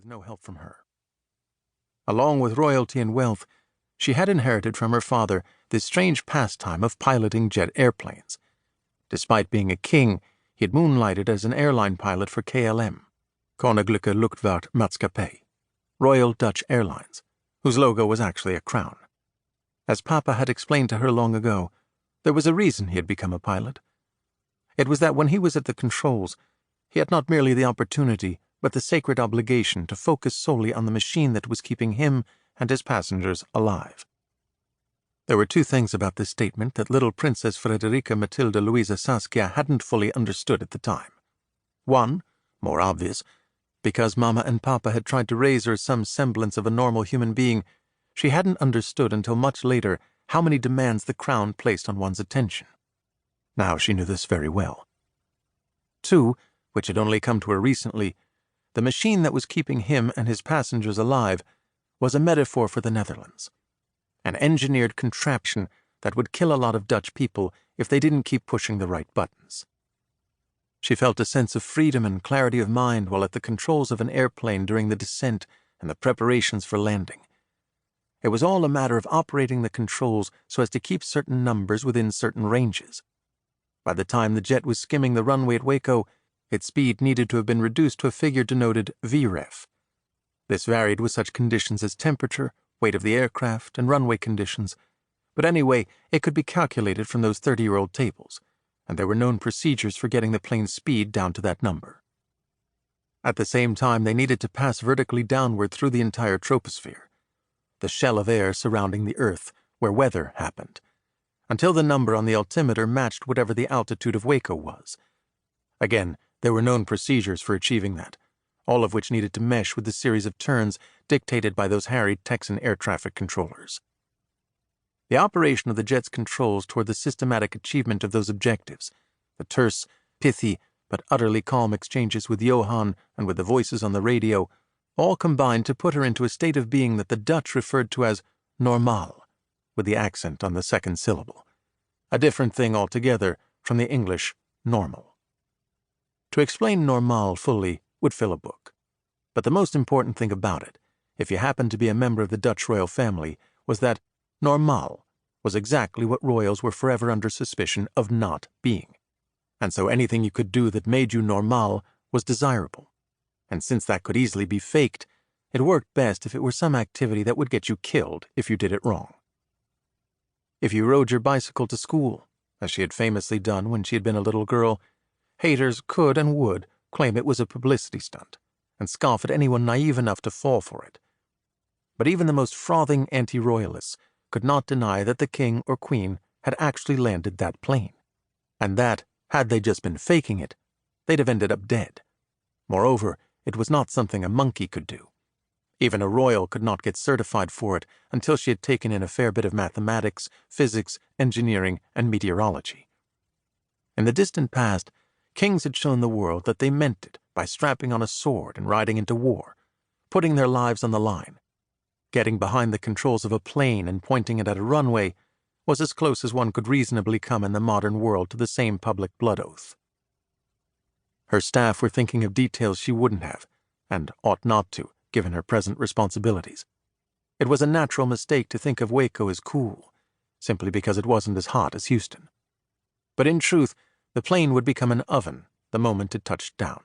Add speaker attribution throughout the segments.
Speaker 1: no help from her. Along with royalty and wealth, she had inherited from her father this strange pastime of piloting jet airplanes. Despite being a king, he had moonlighted as an airline pilot for KLM, Koninklijke Luchtvaartmaatschappij, Royal Dutch Airlines, whose logo was actually a crown. As Papa had explained to her long ago, there was a reason he had become a pilot. It was that when he was at the controls, he had not merely the opportunity, but the sacred obligation to focus solely on the machine that was keeping him and his passengers alive. There were two things about this statement that little Princess Frederica Matilda Louisa Saskia hadn't fully understood at the time. One, more obvious, because Mama and Papa had tried to raise her some semblance of a normal human being, she hadn't understood until much later how many demands the crown placed on one's attention. Now she knew this very well. Two, which had only come to her recently, the machine that was keeping him and his passengers alive was a metaphor for the Netherlands, an engineered contraption that would kill a lot of Dutch people if they didn't keep pushing the right buttons. She felt a sense of freedom and clarity of mind while at the controls of an airplane during the descent and the preparations for landing. It was all a matter of operating the controls so as to keep certain numbers within certain ranges. By the time the jet was skimming the runway at Waco, its speed needed to have been reduced to a figure denoted VREF. This varied with such conditions as temperature, weight of the aircraft, and runway conditions, but anyway, it could be calculated from those 30-year-old tables, and there were known procedures for getting the plane's speed down to that number. At the same time, they needed to pass vertically downward through the entire troposphere, the shell of air surrounding the Earth, where weather happened, until the number on the altimeter matched whatever the altitude of Waco was. Again, there were known procedures for achieving that, all of which needed to mesh with the series of turns dictated by those harried Texan air traffic controllers. The operation of the jet's controls toward the systematic achievement of those objectives, the terse, pithy, but utterly calm exchanges with Johann and with the voices on the radio, all combined to put her into a state of being that the Dutch referred to as normal, with the accent on the second syllable, a different thing altogether from the English normal. To explain normal fully would fill a book, but the most important thing about it, if you happened to be a member of the Dutch royal family, was that normal was exactly what royals were forever under suspicion of not being, and so anything you could do that made you normal was desirable. And since that could easily be faked, it worked best if it were some activity that would get you killed if you did it wrong. If you rode your bicycle to school, as she had famously done when she had been a little girl, haters could and would claim it was a publicity stunt, and scoff at anyone naive enough to fall for it. But even the most frothing anti-royalists could not deny that the king or queen had actually landed that plane, and that, had they just been faking it, they'd have ended up dead. Moreover, it was not something a monkey could do. Even a royal could not get certified for it until she had taken in a fair bit of mathematics, physics, engineering, and meteorology. In the distant past, kings had shown the world that they meant it by strapping on a sword and riding into war, putting their lives on the line. Getting behind the controls of a plane and pointing it at a runway was as close as one could reasonably come in the modern world to the same public blood oath. Her staff were thinking of details she wouldn't have, and ought not to, given her present responsibilities. It was a natural mistake to think of Waco as cool, simply because it wasn't as hot as Houston. But in truth, the plane would become an oven the moment it touched down.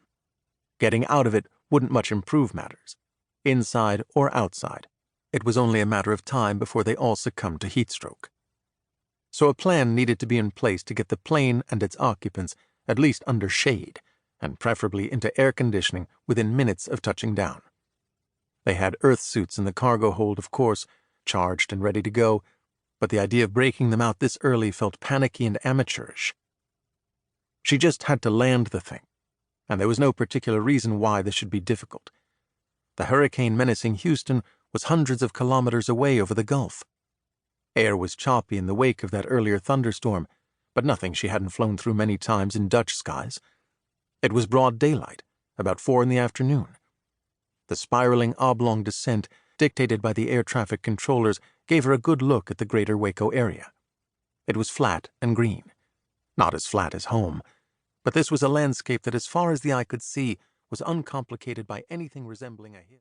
Speaker 1: Getting out of it wouldn't much improve matters. Inside or outside, it was only a matter of time before they all succumbed to heat stroke. So a plan needed to be in place to get the plane and its occupants at least under shade, and preferably into air conditioning within minutes of touching down. They had earth suits in the cargo hold, of course, charged and ready to go, but the idea of breaking them out this early felt panicky and amateurish. She just had to land the thing, and there was no particular reason why this should be difficult. The hurricane menacing Houston was hundreds of kilometers away over the Gulf. Air was choppy in the wake of that earlier thunderstorm, but nothing she hadn't flown through many times in Dutch skies. It was broad daylight, about 4 p.m. The spiraling oblong descent, dictated by the air traffic controllers, gave her a good look at the greater Waco area. It was flat and green. Not as flat as home, but this was a landscape that, as far as the eye could see, was uncomplicated by anything resembling a hill.